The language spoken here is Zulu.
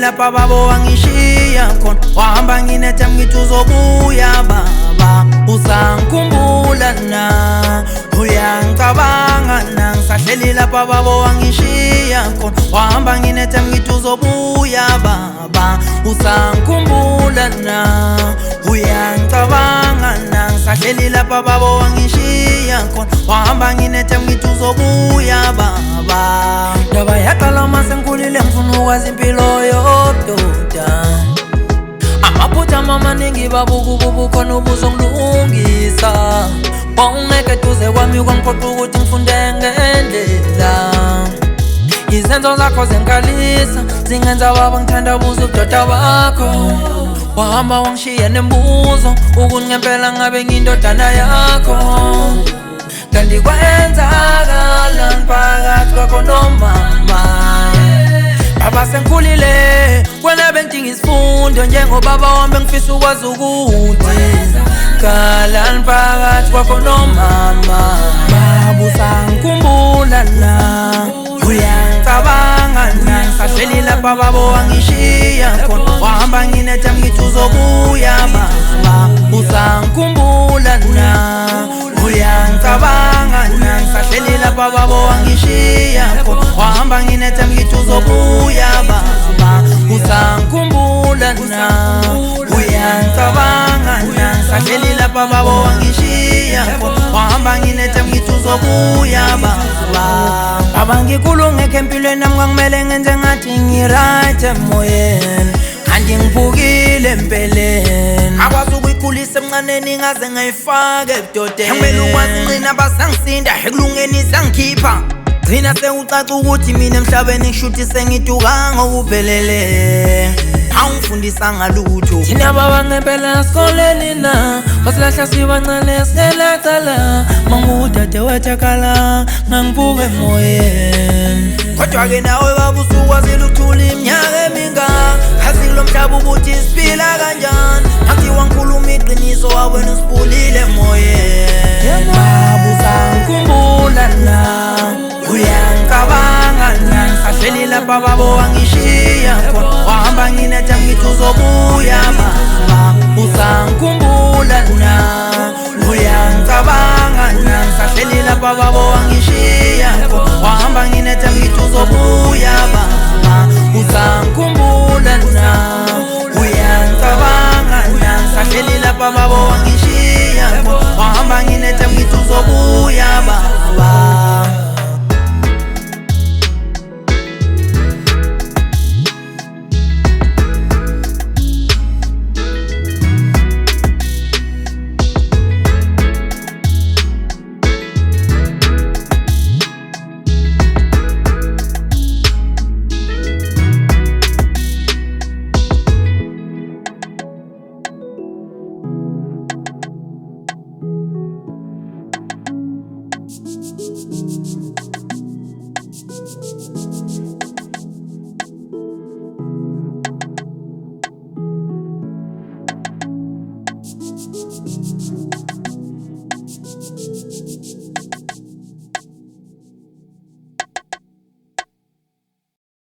lapha babo wangishiya khona, wahamba nginetha ngithi uzobuya baba. Usangikhumbula na, uyangicabanga na, ngisahleli lapha babo wangishiya khona, wahamba nginetha ngithi uzobuya baba. Usangikhumbula na, uyangicabanga na, ngisahleli lapha babo wangishiya khona, wahamba nginetha ngithi uzobuya baba. Ndaba yaqala mase ngikhulile ngifuna ukwazi impilo yobudoda, amaphutha amaningi babukububu khona ubuzongilungisa. Wawungeke duze kwami kwangiphoqa ukuthi ngifunde ngendlela, izenzo zakho zenkalisa zingenza baba ngithandabuze ubudoda bakho. Wahamba wangishiya nembuzo ukuthi ngempela ngabe ngiyindodana yakho. Kanti kwenzakalani phakathi kwakho nomama? Baba sengikhulile kwena bengidinga isifundo, njengobaba wami ngifisa ukwazi ukuthi kalani phakathi kwakho nomama. Baba usangikhumbula na, uyangicabanga na, ngisahleli lapha babo wangishiya khona, wahamba nginetha ngithi uzobuya baba. Usangikhumbula na, uyangicabanga na, ngisahleli lapha babo wangishiya khona, wahamba nginetha ngithi uzobuya baba. Usangikhumbula na, uyangicabanga na, ngisahleli lapha babo wangishiya khona, wahamba nginetha ngithi uzobuya baba. Baba ngikhulungekho empilweni nami kwangimele ngenze ngathi ngi-right emoyeni, kanti ngiphukile empeleni. Akwazi ukuyikhulisa emncaneni ngaze ngayifaka ebudodeni, ngimele ukwazi ngqina basangisinda ekulungeni sangikhipha. Gcina sewucaca ukuthi mina emhlabeni ngishuthi sengiduka ngokuphelele, awungifundisanga lutho. Thina baba ngempela esikoleni na, wasilahla sibancane singelacala, mangudade wethekala ngangiphuka emoyeni. Kodwa-ke nawe baba usukwazile ukuthula iminyaka emingaka, azi lo mhlaba ukuthi siphila kanjani, akuthiwa ngikhuluma iqiniso wawena usibulile emoyeni. Baba usangikhumbula na, uyangicabanga na, ngisahleli lapha babo wangishiya khona, wahamba nginetha ngithi uzobuya baba. Usangikhumbula na, uyangicabanga na, ngisahleli lapha babo wangishiya khona, wahamba nginetha ngithi uzobuya baba. Usangikhumbula na, uyangicabanga na, ngisahleli lapha babo wangishiya khona, wahamba nginetha ngithi uzobuya baba.